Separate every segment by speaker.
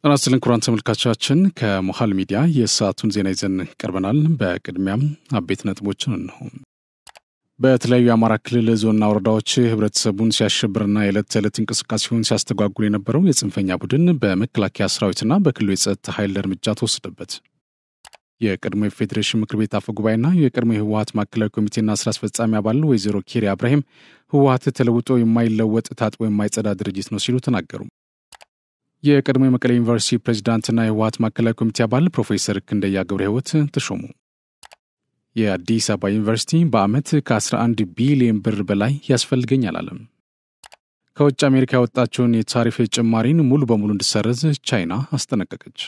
Speaker 1: ራስልን ኩራን ተመልካቾቻችን ከሞሃል ሚዲያ የሰዓቱን ዜና ይዘን ቀርበናል። በቅድሚያም አቤት ነጥቦችን ነው። በተለያዩ የአማራ ክልል ዞንና ወረዳዎች ህብረተሰቡን ሲያሸብርና የዕለት ተዕለት እንቅስቃሴውን ሲያስተጓጉል የነበረው የጽንፈኛ ቡድን በመከላከያ ሰራዊትና በክልሉ የጸጥታ ኃይል እርምጃ ተወሰደበት። የቀድሞ የፌዴሬሽን ምክር ቤት አፈ ጉባኤና የቀድሞ የህወሓት ማዕከላዊ ኮሚቴና ስራ አስፈጻሚ አባል ወይዘሮ ኪሪያ ኢብራሂም ህወሓት ተለውጦ የማይለወጥ ታጥቦ የማይጸዳ ድርጅት ነው ሲሉ ተናገሩ። የቀድሞ የመቀሌ ዩኒቨርሲቲ ፕሬዝዳንትና የህወሓት ማዕከላዊ ኮሚቴ አባል ፕሮፌሰር ክንደያ ገብረህይወት ተሾሙ። የአዲስ አበባ ዩኒቨርሲቲ በአመት ከ11 ቢሊዮን ብር በላይ ያስፈልገኛል አለ። ከውጭ አሜሪካ ያወጣቸውን የታሪፍ ጭማሪን ሙሉ በሙሉ እንዲሰረዝ ቻይና አስጠነቀቀች።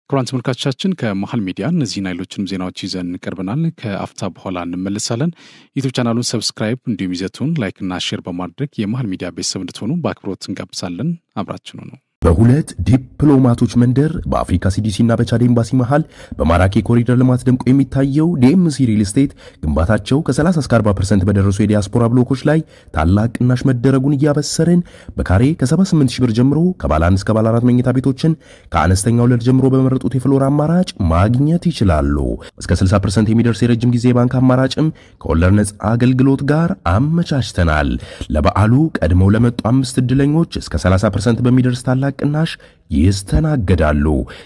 Speaker 1: ክቡራን ተመልካቾቻችን ከመሃል ሚዲያ እነዚህና ሌሎችንም ዜናዎች ይዘን ቀርበናል። ከአፍታ በኋላ እንመለሳለን። ዩቲዩብ ቻናሉን ሰብስክራይብ እንዲሁም ይዘቱን ላይክና ሼር በማድረግ የመሃል ሚዲያ ቤተሰብ እንድትሆኑ በአክብሮት እንጋብዛለን። አብራችኑ ነው።
Speaker 2: በሁለት ዲፕሎማቶች መንደር በአፍሪካ ሲዲሲና በቻድ ኤምባሲ መሃል በማራኪ ኮሪደር ልማት ደምቆ የሚታየው ዲኤምሲ ሪል ስቴት ግንባታቸው ከ30 እስከ 40% በደረሱ የዲያስፖራ ብሎኮች ላይ ታላቅ ቅናሽ መደረጉን እያበሰርን በካሬ ከ78 ሺህ ብር ጀምሮ ከባለ 1 እስከ ባለ 4 መኝታ ቤቶችን ከአነስተኛ ወለድ ጀምሮ በመረጡት የፍሎር አማራጭ ማግኘት ይችላሉ። እስከ 60% የሚደርስ የረጅም ጊዜ ባንክ አማራጭም ከወለድ ነፃ አገልግሎት ጋር አመቻችተናል። ለበዓሉ ቀድመው ለመጡ 5 እድለኞች እስከ 30% በሚደርስ ታላቅ ቅናሽ ይስተናገዳሉ።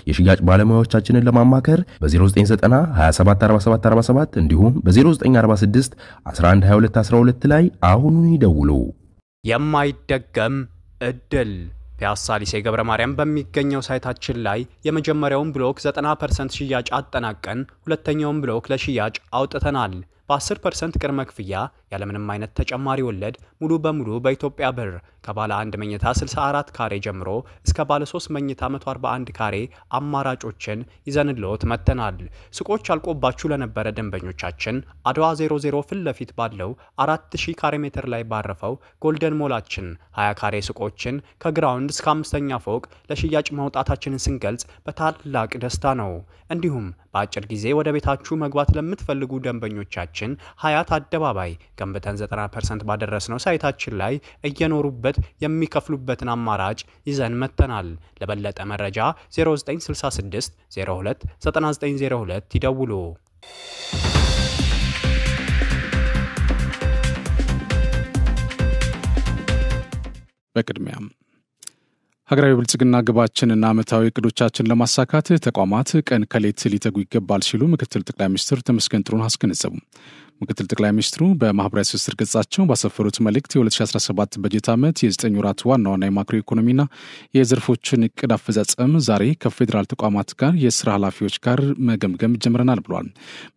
Speaker 2: የሽያጭ ባለሙያዎቻችንን ለማማከር በ0990 274747 እንዲሁም በ0946 112212 ላይ አሁኑን ይደውሉ።
Speaker 3: የማይደገም እድል ፒያሳ ሊሴ ገብረ ማርያም በሚገኘው ሳይታችን ላይ የመጀመሪያውን ብሎክ 90% ሽያጭ አጠናቀን ሁለተኛውን ብሎክ ለሽያጭ አውጥተናል። በ10% ቅድመ ክፍያ ያለምንም አይነት ተጨማሪ ወለድ ሙሉ በሙሉ በኢትዮጵያ ብር ከባለ 1 መኝታ 64 ካሬ ጀምሮ እስከ ባለ 3 መኝታ 141 ካሬ አማራጮችን ይዘንልዎት መተናል። ሱቆች አልቆባችሁ ለነበረ ደንበኞቻችን አድዋ 00 ፊት ለፊት ባለው 4000 ካሬ ሜትር ላይ ባረፈው ጎልደን ሞላችን 20 ካሬ ሱቆችን ከግራውንድ እስከ 5ኛ ፎቅ ለሽያጭ ማውጣታችንን ስንገልጽ በታላቅ ደስታ ነው። እንዲሁም በአጭር ጊዜ ወደ ቤታችሁ መግባት ለምትፈልጉ ደንበኞቻችን ሀያት አደባባይ ገንብተን 90% ባደረስነው ሳይታችን ላይ እየኖሩበት የሚከፍሉበትን አማራጭ ይዘን መተናል። ለበለጠ መረጃ 0966 02 9902 ይደውሉ።
Speaker 1: በቅድሚያ ሀገራዊ ብልጽግና ግባችንና ዓመታዊ እቅዶቻችን ለማሳካት ተቋማት ቀን ከሌት ሊተጉ ይገባል ሲሉ ምክትል ጠቅላይ ሚኒስትር ተመስገን ጥሩነህ አስገነዘቡ። ምክትል ጠቅላይ ሚኒስትሩ በማህበራዊ ትስስር ገጻቸው ባሰፈሩት መልእክት የ2017 በጀት ዓመት የ9 ወራት ዋና ዋና የማክሮ ኢኮኖሚና የዘርፎችን እቅድ አፈጻጸም ዛሬ ከፌዴራል ተቋማት ጋር የስራ ኃላፊዎች ጋር መገምገም ጀምረናል ብሏል።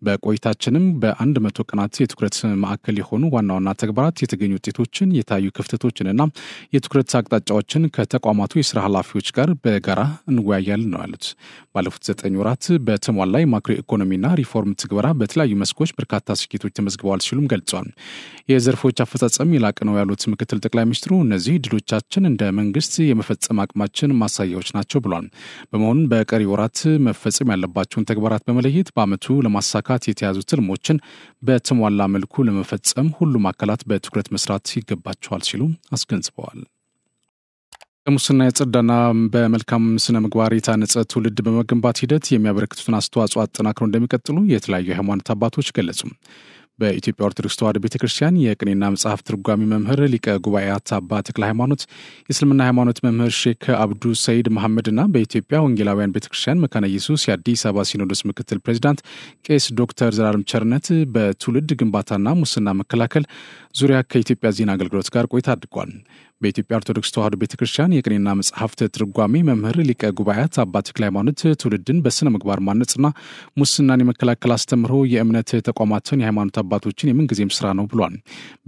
Speaker 1: በቆይታችንም በ100 ቀናት የትኩረት ማዕከል የሆኑ ዋና ዋና ተግባራት የተገኙ ውጤቶችን፣ የታዩ ክፍተቶችንና የትኩረት አቅጣጫዎችን ከተቋማቱ የስራ ኃላፊዎች ጋር በጋራ እንወያያለን ነው ያሉት። ባለፉት 9 ወራት በተሟላ የማክሮ ኢኮኖሚና ሪፎርም ትግበራ በተለያዩ መስኮች በርካታ ስኬቶች ተመዝግበዋል ሲሉም ገልጸዋል። የዘርፎች አፈጻጸም የላቀ ነው ያሉት ምክትል ጠቅላይ ሚኒስትሩ እነዚህ ድሎቻችን እንደ መንግስት የመፈጸም አቅማችን ማሳያዎች ናቸው ብሏል። በመሆኑም በቀሪ ወራት መፈጸም ያለባቸውን ተግባራት በመለየት በአመቱ ለማሳካት የተያዙ ትልሞችን በተሟላ መልኩ ለመፈጸም ሁሉም አካላት በትኩረት መስራት ይገባቸዋል ሲሉ አስገንዝበዋል። ሙስና የጸዳና በመልካም ስነ ምግባር የታነጸ ትውልድ በመገንባት ሂደት የሚያበረክቱትን አስተዋጽኦ አጠናክረው እንደሚቀጥሉ የተለያዩ ሃይማኖት አባቶች ገለጹ። በኢትዮጵያ ኦርቶዶክስ ተዋሕዶ ቤተክርስቲያን የቅኔና መጽሐፍ ትርጓሚ መምህር ሊቀ ጉባኤያት አባ ተክለ ሃይማኖት፣ የእስልምና ሃይማኖት መምህር ሼክ አብዱ ሰይድ መሐመድና በኢትዮጵያ ወንጌላውያን ቤተክርስቲያን መካነ ኢየሱስ የአዲስ አበባ ሲኖዶስ ምክትል ፕሬዚዳንት ቄስ ዶክተር ዘላለም ቸርነት በትውልድ ግንባታና ሙስና መከላከል ዙሪያ ከኢትዮጵያ ዜና አገልግሎት ጋር ቆይታ አድርጓል። በኢትዮጵያ ኦርቶዶክስ ተዋሕዶ ቤተክርስቲያን የቅኔና መጽሐፍት ትርጓሚ መምህር ሊቀ ጉባኤያት አባ ተክለ ሃይማኖት ትውልድን በስነ ምግባር ማነጽና ሙስናን የመከላከል አስተምሮ የእምነት ተቋማትን የሃይማኖት አባቶችን የምንጊዜም ስራ ነው ብሏል።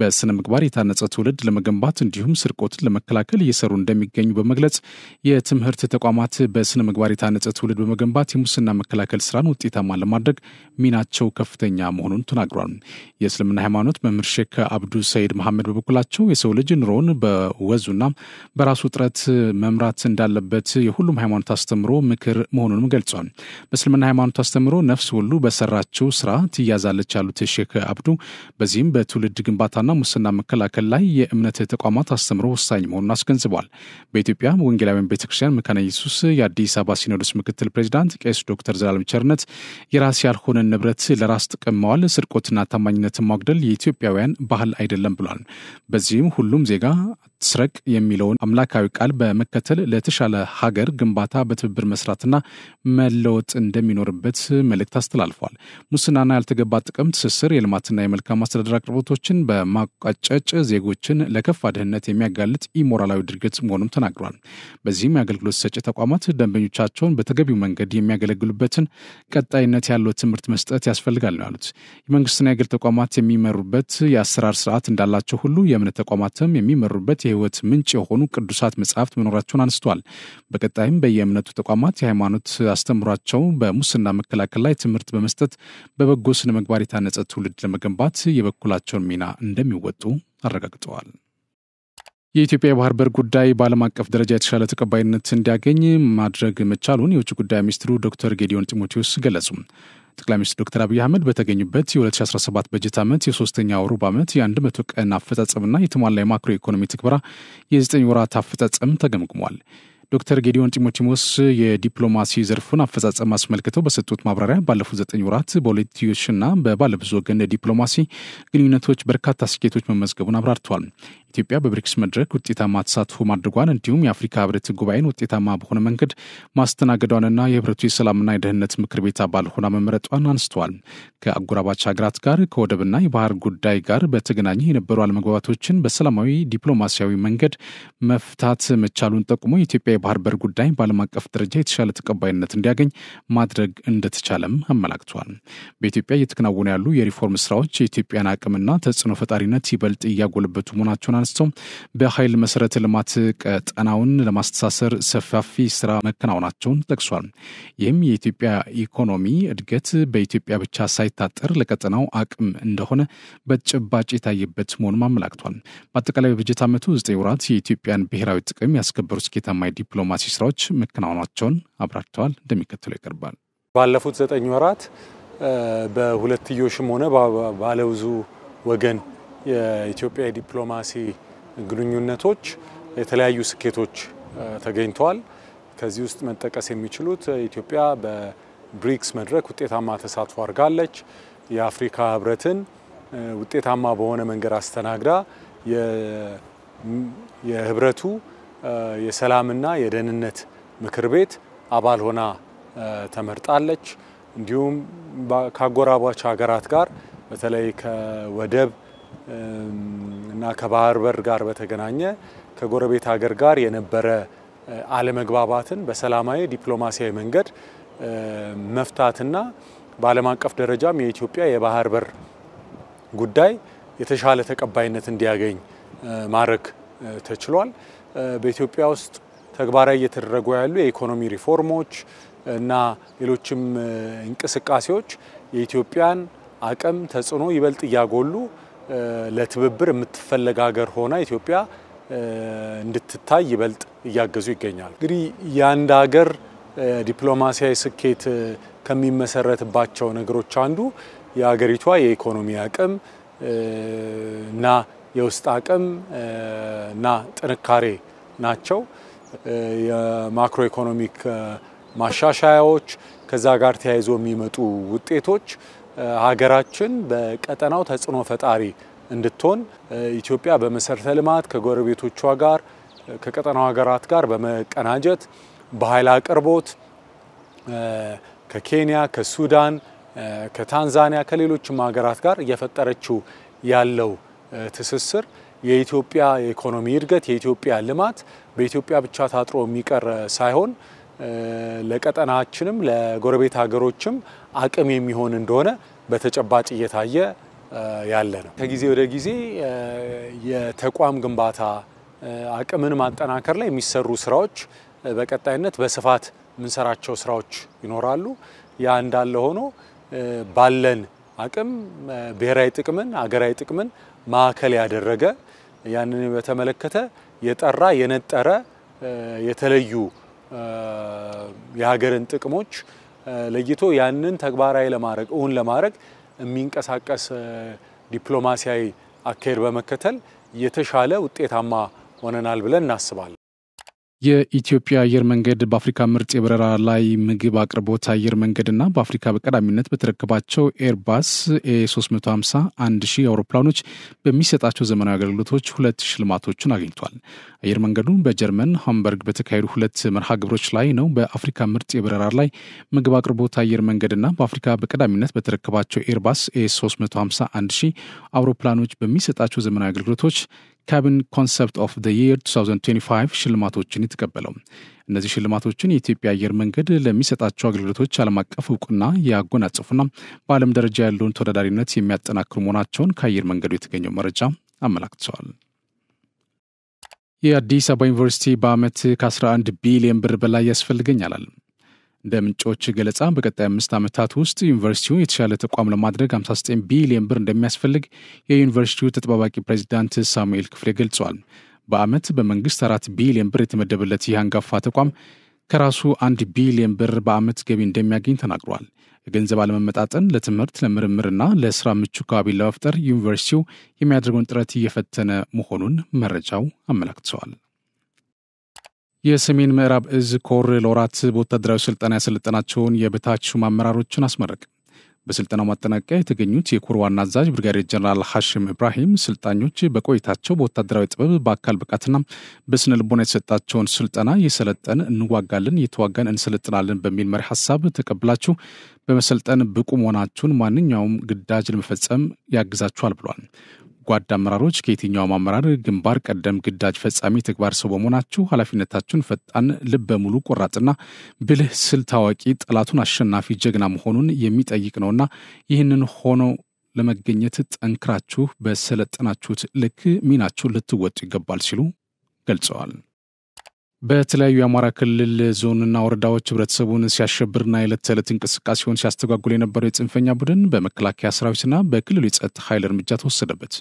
Speaker 1: በስነ ምግባር የታነጸ ትውልድ ለመገንባት እንዲሁም ስርቆትን ለመከላከል እየሰሩ እንደሚገኙ በመግለጽ የትምህርት ተቋማት በስነ ምግባር የታነጸ ትውልድ በመገንባት የሙስና መከላከል ስራን ውጤታማ ለማድረግ ሚናቸው ከፍተኛ መሆኑን ተናግሯል። የእስልምና ሃይማኖት መምህር ሼክ አብዱ ሰይድ መሐመድ በበኩላቸው የሰው ልጅ ኑሮውን ወዙና በራሱ ጥረት መምራት እንዳለበት የሁሉም ሃይማኖት አስተምሮ ምክር መሆኑንም ገልጿል። በእስልምና ሃይማኖት አስተምሮ ነፍስ ሁሉ በሰራችው ስራ ትያዛለች ያሉት ሼክ አብዱ በዚህም በትውልድ ግንባታና ሙስና መከላከል ላይ የእምነት ተቋማት አስተምሮ ወሳኝ መሆኑን አስገንዝበዋል። በኢትዮጵያ ወንጌላውያን ቤተክርስቲያን መካነ ኢየሱስ የአዲስ አበባ ሲኖዶስ ምክትል ፕሬዚዳንት ቄስ ዶክተር ዘላለም ቸርነት የራስ ያልሆነ ንብረት ለራስ ጥቅም ማዋል፣ ስርቆትና ታማኝነትን ማጉደል የኢትዮጵያውያን ባህል አይደለም ብሏል። በዚህም ሁሉም ዜጋ ስረቅ የሚለውን አምላካዊ ቃል በመከተል ለተሻለ ሀገር ግንባታ በትብብር መስራትና መለወጥ እንደሚኖርበት መልእክት አስተላልፏል። ሙስናና ያልተገባ ጥቅም ትስስር የልማትና የመልካም አስተዳደር አቅርቦቶችን በማቋጨጭ ዜጎችን ለከፋ ድህነት የሚያጋልጥ ኢሞራላዊ ድርጊት መሆኑን ተናግሯል። በዚህም የአገልግሎት ሰጪ ተቋማት ደንበኞቻቸውን በተገቢው መንገድ የሚያገለግሉበትን ቀጣይነት ያለው ትምህርት መስጠት ያስፈልጋል ነው ያሉት። የመንግስትና የግል ተቋማት የሚመሩበት የአሰራር ስርዓት እንዳላቸው ሁሉ የእምነት ተቋማትም የሚመሩበት የህይወት ምንጭ የሆኑ ቅዱሳት መጻሕፍት መኖራቸውን አንስተዋል። በቀጣይም በየእምነቱ ተቋማት የሃይማኖት አስተምሯቸው በሙስና መከላከል ላይ ትምህርት በመስጠት በበጎ ስነ ምግባር የታነጸ ትውልድ ለመገንባት የበኩላቸውን ሚና እንደሚወጡ አረጋግጠዋል። የኢትዮጵያ የባህር በር ጉዳይ በዓለም አቀፍ ደረጃ የተሻለ ተቀባይነት እንዲያገኝ ማድረግ መቻሉን የውጭ ጉዳይ ሚኒስትሩ ዶክተር ጌዲዮን ጢሞቴዎስ ገለጹ። ጠቅላይ ሚኒስትር ዶክተር አብይ አህመድ በተገኙበት የ2017 በጀት ዓመት የሶስተኛው ሩብ ዓመት የ100 ቀን አፈጻጸምና የተሟላ የማክሮ ኢኮኖሚ ትግበራ የ9 ወራት አፈጻጸም ተገምግሟል። ዶክተር ጌዲዮን ጢሞቴዎስ የዲፕሎማሲ ዘርፉን አፈጻጸም አስመልክተው በሰጡት ማብራሪያ ባለፉት 9 ወራት በሁለትዮሽና በባለብዙ ወገን ዲፕሎማሲ ግንኙነቶች በርካታ ስኬቶች መመዝገቡን አብራርተዋል። ኢትዮጵያ በብሪክስ መድረክ ውጤታማ ተሳትፎ ማድረጓን እንዲሁም የአፍሪካ ህብረት ጉባኤን ውጤታማ በሆነ መንገድ ማስተናገዷንና የህብረቱ የሰላምና የደህንነት ምክር ቤት አባል ሆና መመረጧን አንስተዋል። ከአጎራባች ሀገራት ጋር ከወደብና የባህር ጉዳይ ጋር በተገናኘ የነበሩ አለመግባባቶችን በሰላማዊ ዲፕሎማሲያዊ መንገድ መፍታት መቻሉን ጠቁሞ የኢትዮጵያ የባህር በር ጉዳይ በዓለም አቀፍ ደረጃ የተሻለ ተቀባይነት እንዲያገኝ ማድረግ እንደተቻለም አመላክቷል። በኢትዮጵያ እየተከናወኑ ያሉ የሪፎርም ስራዎች የኢትዮጵያን አቅምና ተጽዕኖ ፈጣሪነት ይበልጥ እያጎለበቱ መሆናቸውን አንስተው በኃይል መሰረተ ልማት ቀጠናውን ለማስተሳሰር ሰፋፊ ስራ መከናወናቸውን ጠቅሷል። ይህም የኢትዮጵያ ኢኮኖሚ እድገት በኢትዮጵያ ብቻ ሳይታጠር ለቀጠናው አቅም እንደሆነ በተጨባጭ የታየበት መሆኑን አመላክቷል። በአጠቃላይ በበጀት ዓመቱ 9 ወራት የኢትዮጵያን ብሔራዊ ጥቅም ያስከበሩ ስኬታማ የዲፕሎማሲ ስራዎች መከናወናቸውን አብራርተዋል። እንደሚከተለው ይቀርባል።
Speaker 4: ባለፉት 9 ወራት በሁለትዮሽም ሆነ ባለብዙ ወገን የኢትዮጵያ የዲፕሎማሲ ግንኙነቶች የተለያዩ ስኬቶች ተገኝተዋል። ከዚህ ውስጥ መጠቀስ የሚችሉት ኢትዮጵያ በብሪክስ መድረክ ውጤታማ ተሳትፎ አድርጋለች። የአፍሪካ ህብረትን ውጤታማ በሆነ መንገድ አስተናግዳ የህብረቱ የሰላምና የደህንነት ምክር ቤት አባል ሆና ተመርጣለች። እንዲሁም ከአጎራባች ሀገራት ጋር በተለይ ከወደብ እና ከባህር በር ጋር በተገናኘ ከጎረቤት ሀገር ጋር የነበረ አለመግባባትን በሰላማዊ ዲፕሎማሲያዊ መንገድ መፍታትና በዓለም አቀፍ ደረጃም የኢትዮጵያ የባህር በር ጉዳይ የተሻለ ተቀባይነት እንዲያገኝ ማድረግ ተችሏል። በኢትዮጵያ ውስጥ ተግባራዊ እየተደረጉ ያሉ የኢኮኖሚ ሪፎርሞች እና ሌሎችም እንቅስቃሴዎች የኢትዮጵያን አቅም ተጽዕኖ ይበልጥ እያጎሉ ለትብብር የምትፈለግ ሀገር ሆና ኢትዮጵያ እንድትታይ ይበልጥ እያገዙ ይገኛሉ። እንግዲህ የአንድ ሀገር ዲፕሎማሲያዊ ስኬት ከሚመሰረትባቸው ነገሮች አንዱ የሀገሪቷ የኢኮኖሚ አቅም እና የውስጥ አቅም እና ጥንካሬ ናቸው። የማክሮ ኢኮኖሚክ ማሻሻያዎች ከዛ ጋር ተያይዞ የሚመጡ ውጤቶች ሀገራችን በቀጠናው ተጽዕኖ ፈጣሪ እንድትሆን ኢትዮጵያ በመሰረተ ልማት ከጎረቤቶቿ ጋር ከቀጠናው ሀገራት ጋር በመቀናጀት በኃይል አቅርቦት ከኬንያ፣ ከሱዳን፣ ከታንዛኒያ ከሌሎችም ሀገራት ጋር እየፈጠረችው ያለው ትስስር የኢትዮጵያ የኢኮኖሚ እድገት የኢትዮጵያ ልማት በኢትዮጵያ ብቻ ታጥሮ የሚቀር ሳይሆን ለቀጠናችንም ለጎረቤት ሀገሮችም አቅም የሚሆን እንደሆነ በተጨባጭ እየታየ ያለ ነው። ከጊዜ ወደ ጊዜ የተቋም ግንባታ አቅምን ማጠናከር ላይ የሚሰሩ ስራዎች በቀጣይነት በስፋት የምንሰራቸው ስራዎች ይኖራሉ። ያ እንዳለ ሆኖ ባለን አቅም ብሔራዊ ጥቅምን አገራዊ ጥቅምን ማዕከል ያደረገ ያንን በተመለከተ የጠራ የነጠረ የተለዩ የሀገርን ጥቅሞች ለይቶ ያንን ተግባራዊ ለማድረግ የሚንቀሳቀስ ዲፕሎማሲያዊ አካሄድ በመከተል የተሻለ ውጤታማ ሆነናል ብለን እናስባለን።
Speaker 1: የኢትዮጵያ አየር መንገድ በአፍሪካ ምርጥ የበረራ ላይ ምግብ አቅርቦት አየር መንገድና በአፍሪካ በቀዳሚነት በተረከባቸው ኤርባስ ኤ350 1000 አውሮፕላኖች በሚሰጣቸው ዘመናዊ አገልግሎቶች 2 ሽልማቶችን አግኝቷል። አየር መንገዱ በጀርመን ሃምበርግ በተካሄዱ 2 መርሃ ግብሮች ላይ ነው በአፍሪካ ምርጥ የበረራ ላይ ምግብ አቅርቦት አየር መንገድና በአፍሪካ በቀዳሚነት በተረከባቸው ኤርባስ ኤ350 1000 አውሮፕላኖች በሚሰጣቸው ዘመናዊ አገልግሎቶች ካቢን ኮንሰፕት ኦፍ ዘ ይር 2025 ሽልማቶችን የተቀበለው። እነዚህ ሽልማቶችን የኢትዮጵያ አየር መንገድ ለሚሰጣቸው አገልግሎቶች ዓለም አቀፍ እውቅና ያጎናጽፉና በዓለም ደረጃ ያለውን ተወዳዳሪነት የሚያጠናክሩ መሆናቸውን ከአየር መንገዱ የተገኘው መረጃ አመላክተዋል። የአዲስ አበባ ዩኒቨርሲቲ በዓመት ከ11 ቢሊዮን ብር በላይ ያስፈልገኛል አለ። እንደ ምንጮች ገለጻ በቀጣይ 5 ዓመታት ውስጥ ዩኒቨርሲቲው የተሻለ ተቋም ለማድረግ 59 ቢሊዮን ብር እንደሚያስፈልግ የዩኒቨርሲቲው ተጠባባቂ ፕሬዚዳንት ሳሙኤል ክፍሌ ገልጸዋል። በዓመት በመንግስት 4 ቢሊዮን ብር የተመደበለት ይህ አንጋፋ ተቋም ከራሱ 1 ቢሊዮን ብር በዓመት ገቢ እንደሚያገኝ ተናግሯል። የገንዘብ አለመመጣጠን ለትምህርት ለምርምርና ለስራ ምቹ አካባቢ ለመፍጠር ዩኒቨርሲቲው የሚያደርገውን ጥረት እየፈተነ መሆኑን መረጃው አመላክተዋል። የሰሜን ምዕራብ እዝ ኮር ለወራት በወታደራዊ ስልጠና ያሰለጠናቸውን የበታች ሹም አመራሮችን አስመረቀ። በስልጠናው ማጠናቀቂያ የተገኙት የኮር ዋና አዛዥ ብርጋዴር ጀነራል ሐሽም ኢብራሂም ስልጣኞች በቆይታቸው በወታደራዊ ጥበብ በአካል ብቃትና በስነ ልቦና የተሰጣቸውን ስልጠና የሰለጠን እንዋጋለን የተዋጋን እንሰለጥናለን በሚል መሪ ሐሳብ ተቀብላችሁ በመሰልጠን ብቁ መሆናችሁን ማንኛውም ግዳጅ ለመፈጸም ያግዛችኋል ብሏል። ጓድ አመራሮች ከየትኛውም አመራር ግንባር ቀደም ግዳጅ ፈጻሚ ተግባር ሰው በመሆናችሁ ኃላፊነታችሁን ፈጣን፣ ልበ ሙሉ፣ ቆራጥና ብልህ፣ ስልት አዋቂ፣ ጠላቱን አሸናፊ ጀግና መሆኑን የሚጠይቅ ነውና ይህንን ሆኖ ለመገኘት ጠንክራችሁ በሰለጠናችሁት ልክ ሚናችሁን ልትወጡ ይገባል ሲሉ ገልጸዋል። በተለያዩ የአማራ ክልል ዞንና ወረዳዎች ህብረተሰቡን ሲያሸብርና የዕለት ተዕለት እንቅስቃሴውን ሲያስተጓጉል የነበረው የጽንፈኛ ቡድን በመከላከያ ሰራዊትና በክልሉ የጸጥታ ኃይል እርምጃ ተወሰደበት።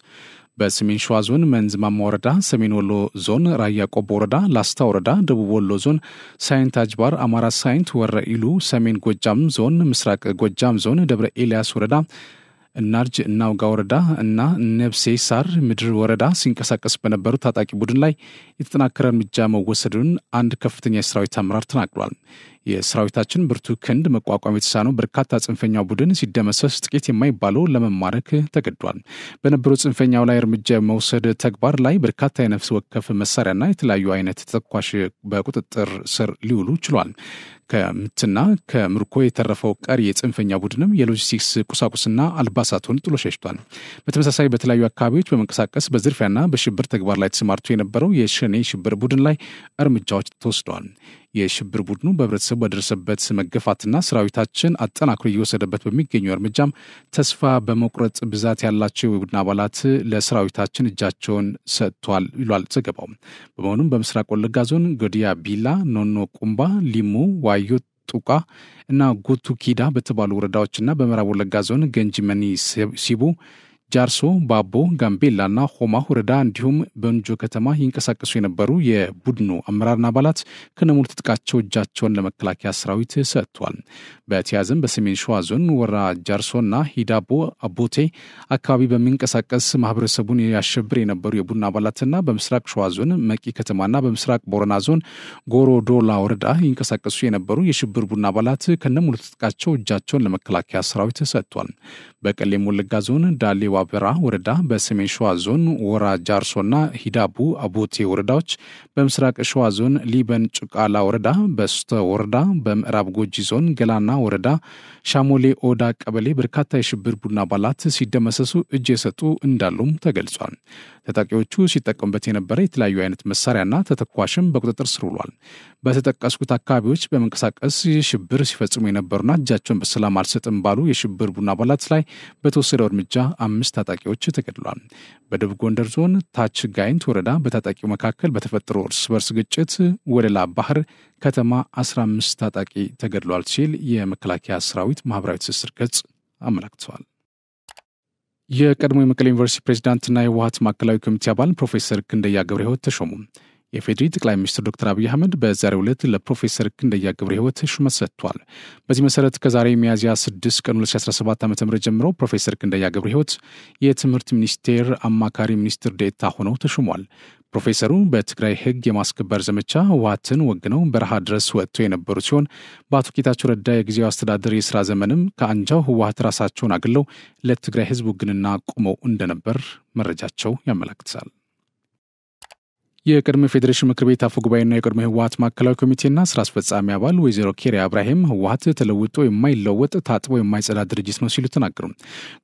Speaker 1: በሰሜን ሸዋ ዞን መንዝማማ ወረዳ፣ ሰሜን ወሎ ዞን ራያ ቆቦ ወረዳ፣ ላስታ ወረዳ፣ ደቡብ ወሎ ዞን ሳይንት አጅባር፣ አማራ ሳይንት ወረኢሉ፣ ሰሜን ጎጃም ዞን፣ ምስራቅ ጎጃም ዞን ደብረ ኤልያስ ወረዳ፣ እናርጅ እናውጋ ወረዳ እና ነብሴ ሳር ምድር ወረዳ ሲንቀሳቀስ በነበሩ ታጣቂ ቡድን ላይ የተጠናከረ እርምጃ መወሰዱን አንድ ከፍተኛ የሰራዊት አመራር ተናግሯል። የሰራዊታችን ብርቱ ክንድ መቋቋም የተሳነው በርካታ ጽንፈኛው ቡድን ሲደመሰስ ጥቂት የማይባለው ለመማረክ ተገዷል። በነበረው ጽንፈኛው ላይ እርምጃ መውሰድ ተግባር ላይ በርካታ የነፍስ ወከፍ መሳሪያና የተለያዩ አይነት ተተኳሽ በቁጥጥር ስር ሊውሉ ችሏል። ከምትና ከምርኮ የተረፈው ቀሪ የጽንፈኛ ቡድንም የሎጂስቲክስ ቁሳቁስና አልባሳቱን ጥሎ ሸሽቷል። በተመሳሳይ በተለያዩ አካባቢዎች በመንቀሳቀስ በዝርፊያና በሽብር ተግባር ላይ ተሰማርቶ የነበረው የሸኔ ሽብር ቡድን ላይ እርምጃዎች ተወስደዋል። የሽብር ቡድኑ በህብረተሰቡ በደረሰበት መገፋትና ሰራዊታችን አጠናክሮ እየወሰደበት በሚገኘው እርምጃም ተስፋ በመቁረጥ ብዛት ያላቸው የቡድን አባላት ለሰራዊታችን እጃቸውን ሰጥቷል ይሏል ዘገባው። በመሆኑም በምስራቅ ወለጋ ዞን ጎዲያ ቢላ፣ ኖኖ ቁምባ፣ ሊሙ፣ ዋዮ ጡቃ እና ጉቱ ኪዳ በተባሉ ወረዳዎችና በምዕራብ ወለጋ ዞን ገንጂመኒ ሲቡ፣ ጃርሶ፣ ባቦ፣ ጋምቤላና ሆማ ወረዳ እንዲሁም በንጆ ከተማ ይንቀሳቀሱ የነበሩ የቡድኑ አመራርና አባላት ከነሙሉ ትጥቃቸው እጃቸውን ለመከላከያ ሰራዊት ሰጥቷል። በተያያዘም በሰሜን ሸዋ ዞን ወራ ጃርሶና ሂዳቦ አቦቴ አካባቢ በሚንቀሳቀስ ማህበረሰቡን ያሸብር የነበሩ የቡድኑ አባላትና በምስራቅ ሸዋ ዞን መቂ ከተማና በምስራቅ ቦረና ዞን ጎሮዶላ ወረዳ ይንቀሳቀሱ የነበሩ የሽብር ቡድኑ አባላት ከነሙሉ ትጥቃቸው እጃቸውን ለመከላከያ ሰራዊት ሰጥቷል። በቀሌም ወለጋ ዞን ዳሌ ዋበራ ወረዳ፣ በሰሜን ሸዋ ዞን ወራ ጃርሶና ሂዳቡ አቦቴ ወረዳዎች፣ በምስራቅ ሸዋ ዞን ሊበን ጭቃላ ወረዳ፣ በስተ ወረዳ፣ በምዕራብ ጎጂ ዞን ገላና ወረዳ ሻሞሌ ኦዳ ቀበሌ በርካታ የሽብር ቡድን አባላት ሲደመሰሱ እጅ የሰጡ እንዳሉም ተገልጿል። ታጣቂዎቹ ሲጠቀሙበት የነበረ የተለያዩ አይነት መሳሪያና ተተኳሽም በቁጥጥር ስር ውሏል። በተጠቀሱት አካባቢዎች በመንቀሳቀስ ሽብር ሲፈጽሙ የነበሩና እጃቸውን በሰላም አልሰጥም ባሉ የሽብር ቡድን አባላት ላይ በተወሰደው እርምጃ 5 ታጣቂዎች ተገድሏል። በደቡብ ጎንደር ዞን ታች ጋይንት ወረዳ በታጣቂው መካከል በተፈጠረው እርስ በርስ ግጭት ወደላ ባህር ከተማ 15 ታጣቂ ተገድሏል ሲል የመከላከያ ሰራዊት ማህበራዊ ትስስር ገጽ አመላክተዋል። የቀድሞ የመቀሌ ዩኒቨርሲቲ ፕሬዝዳንትና የህወሓት ማዕከላዊ ኮሚቴ አባል ፕሮፌሰር ክንደያ ገብረ ሕይወት ተሾሙ። የፌዴሪ ጠቅላይ ሚኒስትር ዶክተር አብይ አህመድ በዛሬው ዕለት ለፕሮፌሰር ክንደያ ገብረ ሕይወት ሹመት ሰጥቷል። በዚህ መሰረት ከዛሬ ሚያዝያ 6 ቀን 2017 ዓ.ም ጀምሮ ፕሮፌሰር ክንደያ ገብረ ሕይወት የትምህርት ሚኒስቴር አማካሪ ሚኒስትር ዴኤታ ሆነው ተሾሟል። ፕሮፌሰሩ በትግራይ ህግ የማስከበር ዘመቻ ህወሓትን ወግነው በረሃ ድረስ ወጥተው የነበሩ ሲሆን በአቶ ጌታቸው ረዳ የጊዜያዊ አስተዳደር የስራ ዘመንም ከአንጃው ህወሓት ራሳቸውን አግለው ለትግራይ ህዝብ ውግንና ቆመው እንደነበር መረጃቸው ያመለክታል። የቀድሞ ፌዴሬሽን ምክር ቤት አፈ ጉባኤና የቀድሞ ህወሓት ማዕከላዊ ኮሚቴና ስራ አስፈጻሚ አባል ወይዘሮ ኬሪያ ኢብራሂም ህወሓት ተለውጦ የማይለወጥ ታጥቦ የማይጸዳ ድርጅት ነው ሲሉ ተናገሩ።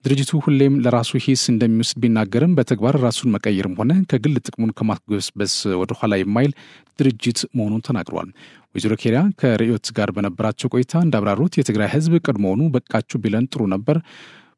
Speaker 1: ድርጅቱ ሁሌም ለራሱ ሂስ እንደሚወስድ ቢናገርም በተግባር ራሱን መቀየርም ሆነ ከግል ጥቅሙን ከማግበስበስ ወደ ኋላ የማይል ድርጅት መሆኑን ተናግረዋል። ወይዘሮ ኬሪያ ከርዕዮት ጋር በነበራቸው ቆይታ እንዳብራሩት የትግራይ ህዝብ ቀድሞውኑ በቃችሁ ቢለን ጥሩ ነበር፣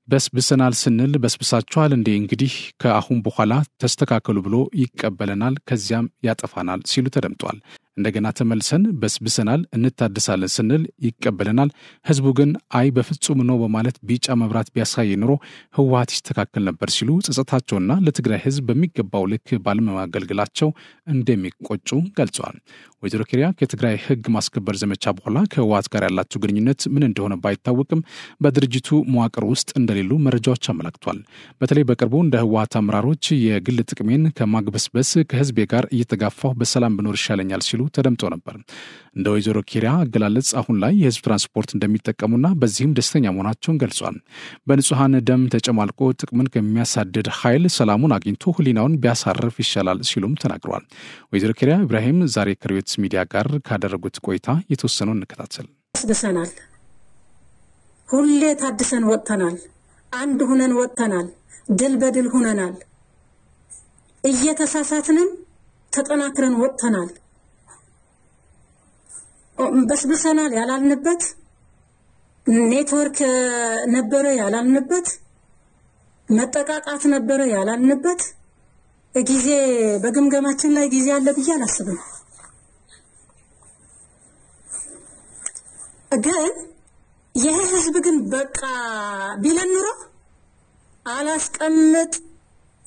Speaker 1: በስብሰናል ስንል በስብሳችኋል እንዴ እንግዲህ ከአሁን በኋላ ተስተካከሉ ብሎ ይቀበለናል፣ ከዚያም ያጠፋናል ሲሉ ተደምጧል። እንደገና ተመልሰን በስብሰናል እንታደሳለን ስንል ይቀበለናል፣ ህዝቡ ግን አይ በፍጹም ነው በማለት ቢጫ መብራት ቢያሳይ ኑሮ ህወሓት ይስተካከል ነበር ሲሉ ጸጸታቸውና ለትግራይ ህዝብ በሚገባው ልክ ባለማገልገላቸው እንደሚቆጩ ገልጸዋል። ወይዘሮ ኬሪያ ከትግራይ ህግ ማስከበር ዘመቻ በኋላ ከህወሓት ጋር ያላቸው ግንኙነት ምን እንደሆነ ባይታወቅም በድርጅቱ መዋቅር ውስጥ እንደሌሉ መረጃዎች አመላክቷል። በተለይ በቅርቡ እንደ ህወሓት አመራሮች የግል ጥቅሜን ከማግበስበስ ከህዝቤ ጋር እየተጋፋሁ በሰላም ብኖር ይሻለኛል ሲሉ ተደምጠው ነበር። እንደ ወይዘሮ ኬሪያ አገላለጽ አሁን ላይ የህዝብ ትራንስፖርት እንደሚጠቀሙና በዚህም ደስተኛ መሆናቸውን ገልጿል። በንጹሐን ደም ተጨማልቆ ጥቅምን ከሚያሳድድ ኃይል ሰላሙን አግኝቶ ህሊናውን ቢያሳርፍ ይሻላል ሲሉም ተናግረዋል። ወይዘሮ ኬሪያ ኢብራሂም ዛሬ ከርዕዮት ሚዲያ ጋር ካደረጉት ቆይታ የተወሰነውን እንከታተል።
Speaker 5: ተስበሰናል፣ ሁሌ ታድሰን ወጥተናል፣ አንድ ሁነን ወጥተናል፣ ድል በድል ሁነናል፣ እየተሳሳትንም ተጠናክረን ወጥተናል። በስብሰናል ያላልንበት ኔትወርክ ነበረ ያላልንበት መጠቃቃት ነበረ ያላልንበት ጊዜ በግምገማችን ላይ ጊዜ አለ ብዬ አላስብም። ግን ይሄ ህዝብ ግን በቃ ቢለን ኑሮ አላስቀምጥ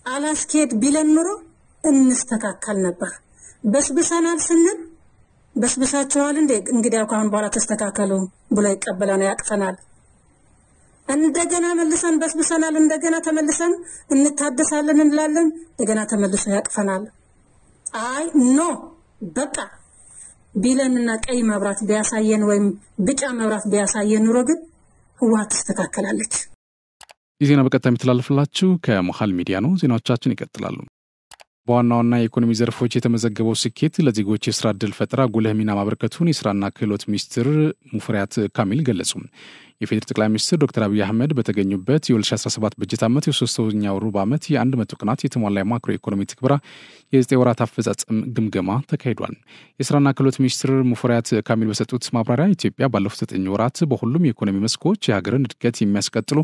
Speaker 5: አላስኬድ ቢለን ኑሮ እንስተካከል ነበር። በስብሰናል ስንል በስብሳቸዋል እንዴ እንግዲህ አሁን በኋላ ተስተካከሉ ብሎ ይቀበላና ያቅፈናል። እንደገና መልሰን በስብሰናል እንደገና ተመልሰን እንታደሳለን እንላለን፣ እንደገና ተመልሶ ያቅፈናል። አይ ኖ በቃ ቢለንና ቀይ መብራት ቢያሳየን ወይም ቢጫ መብራት ቢያሳየን ኑሮ ግን ህወሓት ተስተካከላለች።
Speaker 1: የዜና በቀጥታ የሚተላለፍላችሁ ከመሃል ሚዲያ ነው። ዜናዎቻችን ይቀጥላሉ። በዋናውና የኢኮኖሚ ዘርፎች የተመዘገበው ስኬት ለዜጎች የስራ ዕድል ፈጠራ ጉልህ ሚና ማበርከቱን የስራና ክህሎት ሚኒስትር ሙፈሪያት ካሚል ገለጹ። የፌዴራል ጠቅላይ ሚኒስትር ዶክተር አብይ አህመድ በተገኙበት የ2017 በጀት ዓመት የሶስተኛው ሩብ ዓመት የ100 ቀናት የተሟላ የማክሮ ኢኮኖሚ ትግበራ የ9 ወራት አፈጻጸም ግምገማ ተካሂዷል። የስራና ክህሎት ሚኒስትር ሙፈሪያት ካሚል በሰጡት ማብራሪያ ኢትዮጵያ ባለፉት 9 ወራት በሁሉም የኢኮኖሚ መስኮች የሀገርን እድገት የሚያስቀጥሉ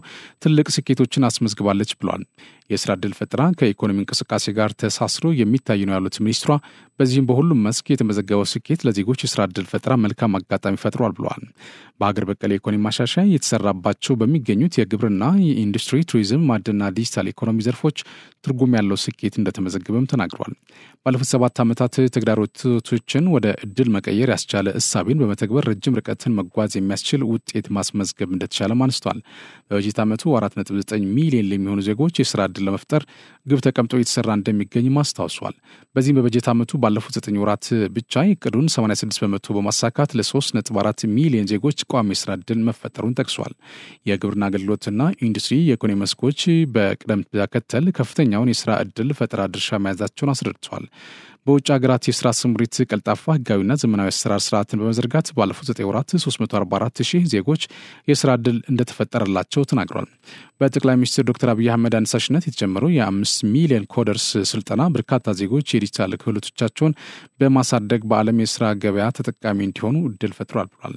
Speaker 1: ትልቅ ስኬቶችን አስመዝግባለች ብሏል። የስራ ዕድል ፈጠራ ከኢኮኖሚ እንቅስቃሴ ጋር ተሳስሮ የሚታይ ነው ያሉት ሚኒስትሯ በዚህም በሁሉም መስክ የተመዘገበው ስኬት ለዜጎች የስራ ዕድል ፈጠራ መልካም አጋጣሚ ፈጥሯል ብለዋል። በሀገር በቀል የኢኮኖሚ ማሻሻያ የተሰራባቸው በሚገኙት የግብርና፣ የኢንዱስትሪ፣ ቱሪዝም፣ ማዕድንና ዲጂታል ኢኮኖሚ ዘርፎች ትርጉም ያለው ስኬት እንደተመዘገበም ተናግሯል። ባለፉት 7 ዓመታት ተግዳሮቶችን ወደ እድል መቀየር ያስቻለ እሳቤን በመተግበር ረጅም ርቀትን መጓዝ የሚያስችል ውጤት ማስመዝገብ እንደተቻለም አንስቷል። በበጀት ዓመቱ 4.9 ሚሊዮን ለሚሆኑ ዜጎች የስራ ዕድል ለመፍጠር ግብ ተቀምጦ የተሰራ እንደሚገኝም አስታውሷል። በዚህም በበጀት ዓመቱ ባለፉት 9 ወራት ብቻ እቅዱን 86% በማሳካት ለ3.4 ሚሊዮን ዜጎች ቋሚ የስራ ዕድል መፈጠሩን ጠቅሷል። የግብርና አገልግሎትና ኢንዱስትሪ የኢኮኖሚ መስኮች በቅደም ተከተል ከፍተኛውን የስራ ዕድል ፈጠራ ድርሻ መያዛቸውን አስረድተዋል። በውጭ ሀገራት የስራ ስምሪት ቀልጣፋ ህጋዊና ዘመናዊ አሰራር ስርዓትን በመዘርጋት ባለፉት 9 ወራት 344,000 ዜጎች የስራ ዕድል እንደተፈጠረላቸው ተናግሯል። በጠቅላይ ሚኒስትር ዶክተር አብይ አህመድ አነሳሽነት የተጀመረው የ5 ሚሊዮን ኮደርስ ስልጠና በርካታ ዜጎች የዲጂታል ክህሎቶቻቸውን በማሳደግ በዓለም የስራ ገበያ ተጠቃሚ እንዲሆኑ እድል ፈጥሯል ብሏል።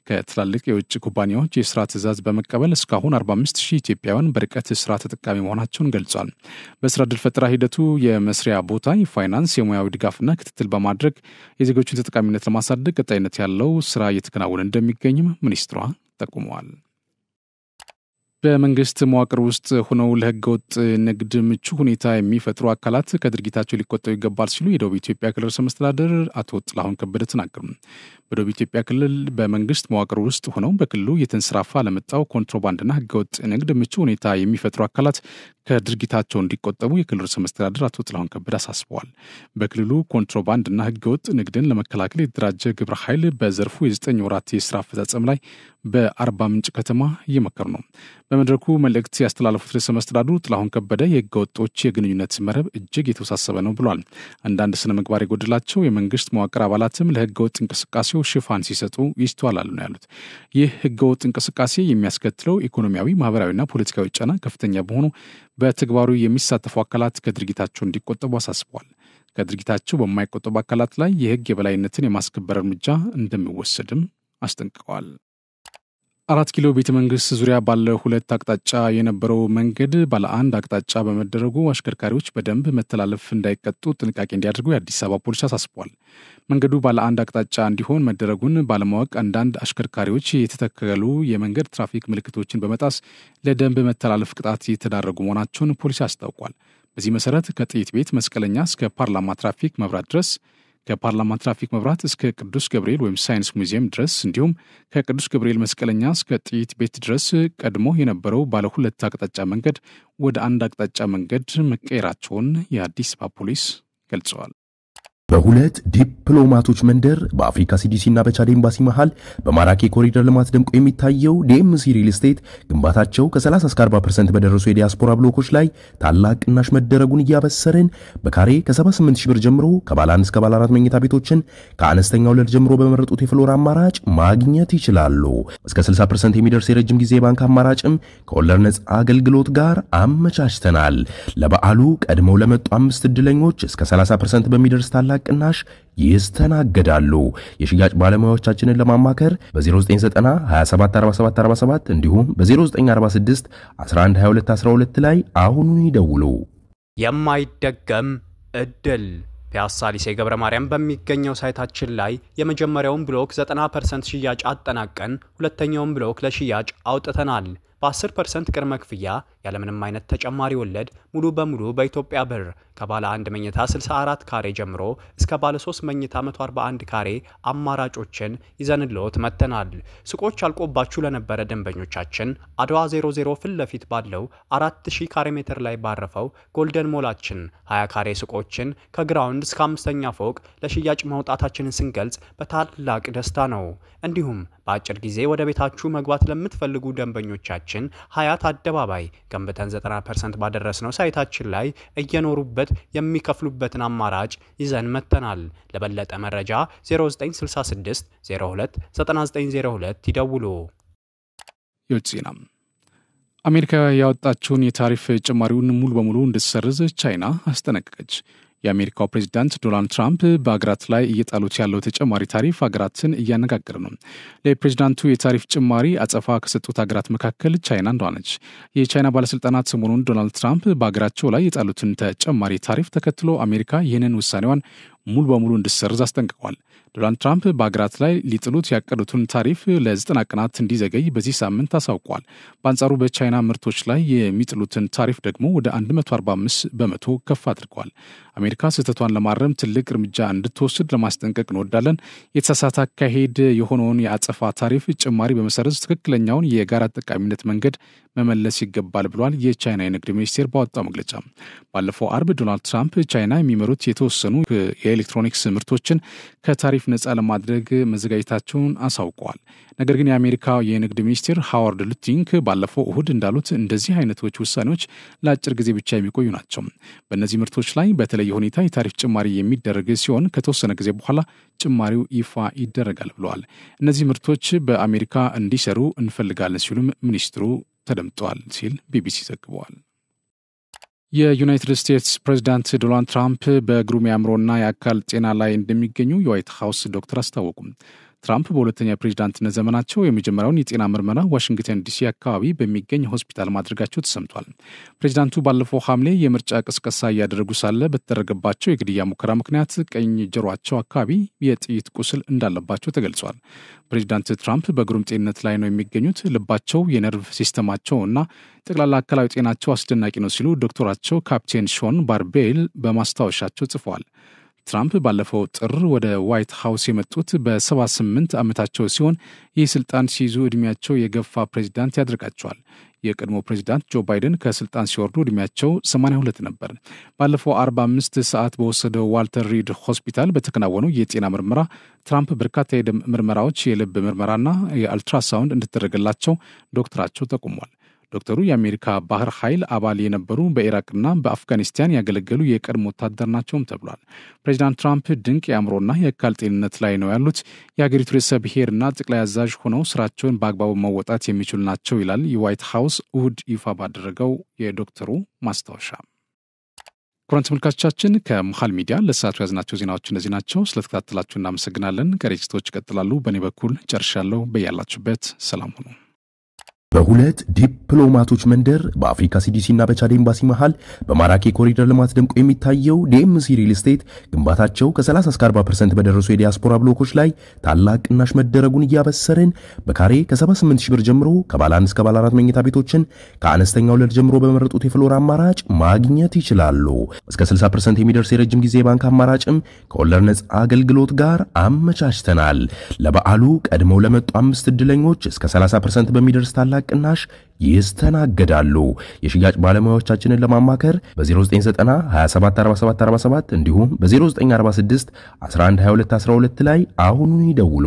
Speaker 1: ከትላልቅ የውጭ ኩባንያዎች የስራ ትዕዛዝ በመቀበል እስካሁን 45,000 ኢትዮጵያውያን በርቀት ስራ ተጠቃሚ መሆናቸውን ገልጿል። በስራ ዕድል ፈጠራ ሂደቱ የመስሪያ ቦታ፣ የፋይናንስ፣ የሙያዊ ድጋፍና ክትትል በማድረግ የዜጎችን ተጠቃሚነት ለማሳደግ ቀጣይነት ያለው ስራ እየተከናወነ እንደሚገኝም ሚኒስትሯ ጠቁመዋል። በመንግስት መዋቅር ውስጥ ሆነው ለህገወጥ ንግድ ምቹ ሁኔታ የሚፈጥሩ አካላት ከድርጊታቸው ሊቆጠቡ ይገባል ሲሉ የደቡብ ኢትዮጵያ ክልል ርዕሰ መስተዳድር አቶ ጥላሁን ከበደ ተናገሩ። በደቡብ ኢትዮጵያ ክልል በመንግስት መዋቅር ውስጥ ሆነው በክልሉ የተንሰራፋ ለመጣው ኮንትሮባንድና ህገወጥ ንግድ ምቹ ሁኔታ የሚፈጥሩ አካላት ከድርጊታቸው እንዲቆጠቡ የክልል ርዕሰ መስተዳድር አቶ ጥላሁን ከበደ አሳስበዋል። በክልሉ ኮንትሮባንድና ህገወጥ ንግድን ለመከላከል የተደራጀ ግብረ ኃይል በዘርፉ የ9 ወራት የስራ አፈጻጸም ላይ በአርባ ምንጭ ከተማ እየመከሩ ነው። በመድረኩ መልእክት ያስተላለፉት ርዕሰ መስተዳድሩ ጥላሁን ከበደ የህገወጦች የግንኙነት መረብ እጅግ የተወሳሰበ ነው ብሏል። አንዳንድ ስነ ምግባር የጎደላቸው የመንግስት መዋቅር አባላትም ለህገወጥ እንቅስቃሴው ሽፋን ሲሰጡ ይስተዋላሉ ነው ያሉት። ይህ ህገወጥ እንቅስቃሴ የሚያስከትለው ኢኮኖሚያዊ፣ ማህበራዊና ፖለቲካዊ ጫና ከፍተኛ በሆኑ በተግባሩ የሚሳተፉ አካላት ከድርጊታቸው እንዲቆጠቡ አሳስበዋል። ከድርጊታቸው በማይቆጠቡ አካላት ላይ የህግ የበላይነትን የማስከበር እርምጃ እንደሚወሰድም አስጠንቅቀዋል። 4 ኪሎ ቤተ መንግስት ዙሪያ ባለ 2 አቅጣጫ የነበረው መንገድ ባለ 1 አቅጣጫ በመደረጉ አሽከርካሪዎች በደንብ መተላለፍ እንዳይቀጡ ጥንቃቄ እንዲያደርጉ የአዲስ አበባ ፖሊስ አሳስቧል። መንገዱ ባለ 1 አቅጣጫ እንዲሆን መደረጉን ባለማወቅ አንዳንድ አሽከርካሪዎች የተተከሉ የመንገድ ትራፊክ ምልክቶችን በመጣስ ለደንብ መተላለፍ ቅጣት የተዳረጉ መሆናቸውን ፖሊስ አስታውቋል። በዚህ መሰረት ከጥይት ቤት መስቀለኛ እስከ ፓርላማ ትራፊክ መብራት ድረስ፣ ከፓርላማ ትራፊክ መብራት እስከ ቅዱስ ገብርኤል ወይም ሳይንስ ሙዚየም ድረስ እንዲሁም ከቅዱስ ገብርኤል መስቀለኛ እስከ ጥይት ቤት ድረስ ቀድሞ የነበረው ባለ 2 አቅጣጫ መንገድ ወደ 1 አቅጣጫ መንገድ መቀየራቸውን የአዲስ አበባ ፖሊስ ገልጸዋል።
Speaker 2: በሁለት ዲፕሎማቶች መንደር በአፍሪካ ሲዲሲና በቻድ ኤምባሲ መሃል በማራኪ ኮሪደር ልማት ደምቆ የሚታየው ዲኤምሲ ሪል ስቴት ግንባታቸው ከ30 እስከ 40% በደረሱ የዲያስፖራ ብሎኮች ላይ ታላቅ ቅናሽ መደረጉን እያበሰርን በካሬ ከ78 ሺህ ብር ጀምሮ ከባለ 1 እስከ ባለ 4 መኝታ ቤቶችን ከአነስተኛ ወለድ ጀምሮ በመረጡት የፍሎር አማራጭ ማግኘት ይችላሉ። እስከ 60% የሚደርስ የረጅም ጊዜ ባንክ አማራጭም ከወለድ ነጻ አገልግሎት ጋር አመቻችተናል። ለበዓሉ ቀድመው ለመጡ 5 እድለኞች እስከ 30% በሚደርስ ታላቅ ቅናሽ ይስተናገዳሉ። የሽያጭ ባለሙያዎቻችንን ለማማከር በ0990 274747 እንዲሁም በ0946 112212 ላይ አሁኑን ይደውሉ።
Speaker 3: የማይደገም እድል ፒያሳ ሊሴ ገብረ ማርያም በሚገኘው ሳይታችን ላይ የመጀመሪያውን ብሎክ 90% ሽያጭ አጠናቀን ሁለተኛውን ብሎክ ለሽያጭ አውጥተናል። በ10% ቅድመ ክፍያ ያለምንም አይነት ተጨማሪ ወለድ ሙሉ በሙሉ በኢትዮጵያ ብር ከባለ 1 መኝታ 64 ካሬ ጀምሮ እስከ ባለ 3 መኝታ 141 ካሬ አማራጮችን ይዘንልዎት መጥተናል። ሱቆች አልቆባችሁ ለነበረ ደንበኞቻችን አድዋ 00 ፊት ለፊት ባለው 4000 ካሬ ሜትር ላይ ባረፈው ጎልደን ሞላችን 20 ካሬ ሱቆችን ከግራውንድ እስከ 5ኛ ፎቅ ለሽያጭ ማውጣታችንን ስንገልጽ በታላቅ ደስታ ነው። እንዲሁም በአጭር ጊዜ ወደ ቤታችሁ መግባት ለምትፈልጉ ደንበኞቻችን ሀያት አደባባይ ገንብተን 90% ባደረስነው ሳይታችን ላይ እየኖሩበት የሚከፍሉበትን አማራጭ ይዘን መጥተናል። ለበለጠ መረጃ 0966 02 9902 ይደውሉ። የውጭ ዜና። አሜሪካ ያወጣችውን የታሪፍ ጭማሪውን ሙሉ በሙሉ እንድትሰርዝ ቻይና አስጠነቀቀች። የአሜሪካው ፕሬዝዳንት ዶናልድ ትራምፕ በአገራት ላይ እየጣሉት ያለው ተጨማሪ ታሪፍ አገራትን እያነጋገረ ነው። ለፕሬዝዳንቱ የታሪፍ ጭማሪ አጸፋ ከሰጡት አገራት መካከል ቻይና አንዷ ነች። የቻይና ባለስልጣናት ሰሞኑን ዶናልድ ትራምፕ በአገራቸው ላይ የጣሉትን ተጨማሪ ታሪፍ ተከትሎ አሜሪካ ይህንን ውሳኔዋን ሙሉ በሙሉ እንድትሰርዝ አስጠንቅቀዋል። ዶናልድ ትራምፕ በአገራት ላይ ሊጥሉት ያቀዱትን ታሪፍ ለ90 ቀናት እንዲዘገይ በዚህ ሳምንት አሳውቀዋል። በአንጻሩ በቻይና ምርቶች ላይ የሚጥሉትን ታሪፍ ደግሞ ወደ 145% ከፍ አድርገዋል። አሜሪካ ስህተቷን ለማረም ትልቅ እርምጃ እንድትወስድ ለማስጠንቀቅ እንወዳለን። የተሳሳተ አካሄድ የሆነውን የአጸፋ ታሪፍ ጭማሪ በመሰረዝ ትክክለኛውን የጋራ ተጠቃሚነት መንገድ መመለስ ይገባል ብሏል የቻይና የንግድ ሚኒስቴር ባወጣው መግለጫ። ባለፈው አርብ ዶናልድ ትራምፕ ቻይና የሚመሩት የተወሰኑ የኤሌክትሮኒክስ ምርቶችን ከታሪፍ ነጻ ለማድረግ መዘጋጀታቸውን አሳውቀዋል። ነገር ግን የአሜሪካ የንግድ ሚኒስቴር ሃዋርድ ሉቲንግ ባለፈው እሁድ እንዳሉት እንደዚህ አይነቶች ውሳኔዎች ለአጭር ጊዜ ብቻ የሚቆዩ ናቸው። በእነዚህ ምርቶች ላይ በተለየ ሁኔታ የታሪፍ ጭማሪ የሚደረግ ሲሆን ከተወሰነ ጊዜ በኋላ ጭማሪው ይፋ ይደረጋል ብለዋል። እነዚህ ምርቶች በአሜሪካ እንዲሰሩ እንፈልጋለን ሲሉም ሚኒስትሩ ተደምጠዋል ሲል ቢቢሲ ዘግቧል። የዩናይትድ ስቴትስ ፕሬዝዳንት ዶናልድ ትራምፕ በግሩም የአእምሮና የአካል ጤና ላይ እንደሚገኙ የዋይት ሃውስ ዶክተር አስታወቁ።
Speaker 1: ትራምፕ በሁለተኛ ፕሬዝዳንትነት ዘመናቸው የመጀመሪያውን የጤና ምርመራ ዋሽንግተን ዲሲ አካባቢ በሚገኝ ሆስፒታል ማድረጋቸው ተሰምቷል። ፕሬዝዳንቱ ባለፈው ሐምሌ የምርጫ ቅስቀሳ እያደረጉ ሳለ በተደረገባቸው የግድያ ሙከራ ምክንያት ቀኝ ጆሮአቸው አካባቢ የጥይት ቁስል እንዳለባቸው ተገልጿል። ፕሬዝዳንት ትራምፕ በግሩም ጤንነት ላይ ነው የሚገኙት። ልባቸው፣ የነርቭ ሲስተማቸው እና ጠቅላላ አካላዊ ጤናቸው አስደናቂ ነው ሲሉ ዶክተራቸው ካፕቴን ሾን ባርቤል በማስታወሻቸው ጽፈዋል። ትራምፕ ባለፈው ጥር ወደ ዋይት ሃውስ የመጡት በ78 ዓመታቸው ሲሆን ይህ ስልጣን ሲይዙ ዕድሜያቸው የገፋ ፕሬዝዳንት ያደርጋቸዋል። የቀድሞ ፕሬዝዳንት ጆ ባይደን ከስልጣን ሲወርዱ ዕድሜያቸው 82 ነበር። ባለፈው 45 ሰዓት በወሰደው ዋልተር ሪድ ሆስፒታል በተከናወነው የጤና ምርመራ ትራምፕ በርካታ የደም ምርመራዎች፣ የልብ ምርመራና የአልትራሳውንድ እንድትደረግላቸው ዶክተራቸው ጠቁሟል። ዶክተሩ የአሜሪካ ባህር ኃይል አባል የነበሩ በኢራቅና በአፍጋኒስታን ያገለገሉ የቀድሞ ወታደር ናቸውም ተብሏል። ፕሬዚዳንት ትራምፕ ድንቅ የአእምሮና የአካል ጤንነት ላይ ነው ያሉት የሀገሪቱ ርዕሰ ብሔርና ጠቅላይ አዛዥ ሆነው ስራቸውን በአግባቡ መወጣት የሚችሉ ናቸው ይላል የዋይት ሃውስ እሁድ ይፋ ባደረገው የዶክተሩ ማስታወሻ። ክቡራን ተመልካቾቻችን ከመሃል ሚዲያ ለሰዓቱ ያዝናቸው ዜናዎች እነዚህ ናቸው። ስለተከታተላችሁ እናመሰግናለን። ቀሪ ዝግጅቶች ይቀጥላሉ። በእኔ በኩል ጨርሻለሁ። በያላችሁበት ሰላም ሁኑ።
Speaker 2: በሁለት ዲፕሎማቶች መንደር በአፍሪካ ሲዲሲና በቻድ ኤምባሲ መሃል በማራኪ ኮሪደር ልማት ደምቆ የሚታየው ዲኤምሲ ሪል ስቴት ግንባታቸው ከ30 እስከ 40% በደረሱ የዲያስፖራ ብሎኮች ላይ ታላቅ ቅናሽ መደረጉን እያበሰርን በካሬ ከ78,000 ብር ጀምሮ ከባለ 1 እስከ ባለ 4 መኝታ ቤቶችን ከአነስተኛ ወለድ ጀምሮ በመረጡት የፍሎር አማራጭ ማግኘት ይችላሉ። እስከ 60% የሚደርስ የረጅም ጊዜ ባንክ አማራጭም ከወለድ ነጻ አገልግሎት ጋር አመቻችተናል። ለበዓሉ ቀድመው ለመጡ 5 እድለኞች እስከ 30% በሚደርስ ታላቅ ቅናሽ ይስተናገዳሉ። የሽያጭ ባለሙያዎቻችንን ለማማከር በ0990 274747 እንዲሁም በ0946 112212 ላይ አሁኑን ይደውሉ።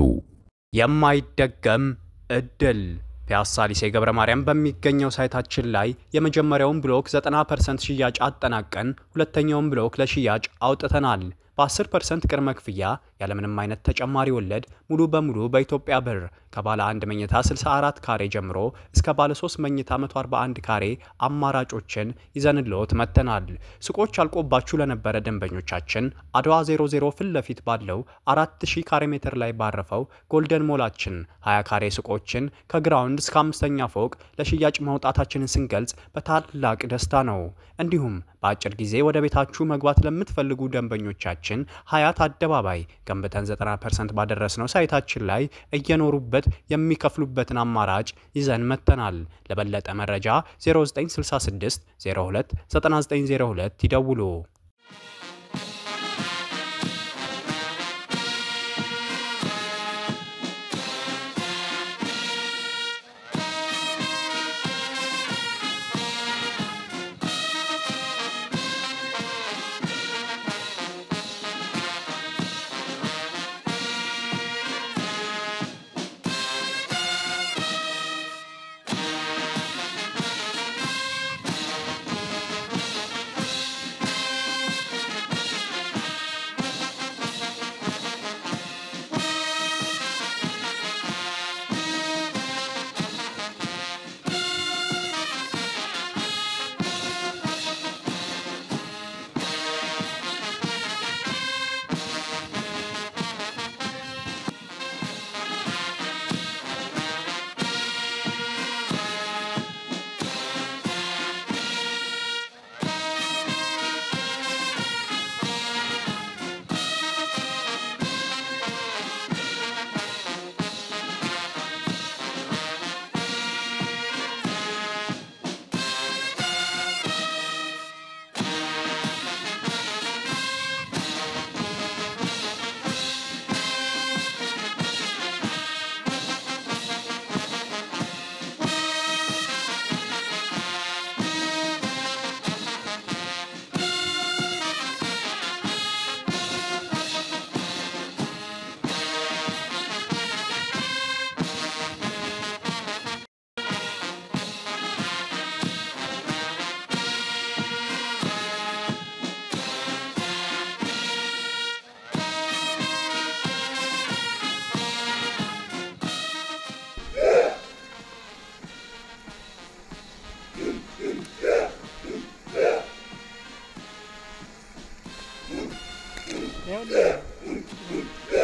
Speaker 3: የማይደገም እድል ፒያሳ ሊሴ ገብረ ማርያም በሚገኘው ሳይታችን ላይ የመጀመሪያውን ብሎክ 90% ሽያጭ አጠናቀን ሁለተኛውን ብሎክ ለሽያጭ አውጥተናል። በ10% ቅድመ ክፍያ ያለምንም አይነት ተጨማሪ ወለድ ሙሉ በሙሉ በኢትዮጵያ ብር ከባለ 1 መኝታ 64 ካሬ ጀምሮ እስከ ባለ 3 መኝታ 141 ካሬ አማራጮችን ይዘንልዎት መተናል። ሱቆች አልቆባችሁ ለነበረ ደንበኞቻችን አድዋ 00 ፊት ለፊት ባለው 4000 ካሬ ሜትር ላይ ባረፈው ጎልደን ሞላችን 20 ካሬ ሱቆችን ከግራውንድ እስከ 5ኛ ፎቅ ለሽያጭ ማውጣታችንን ስንገልጽ በታላቅ ደስታ ነው። እንዲሁም በአጭር ጊዜ ወደ ቤታችሁ መግባት ለምትፈልጉ ደንበኞቻችን ሀያት አደባባይ ገንብተን 90% ባደረስነው ሳይታችን ላይ እየኖሩበት የሚከፍሉበትን አማራጭ ይዘን መተናል። ለበለጠ መረጃ 0966 02 9902 ይደውሉ።
Speaker 6: Yeah.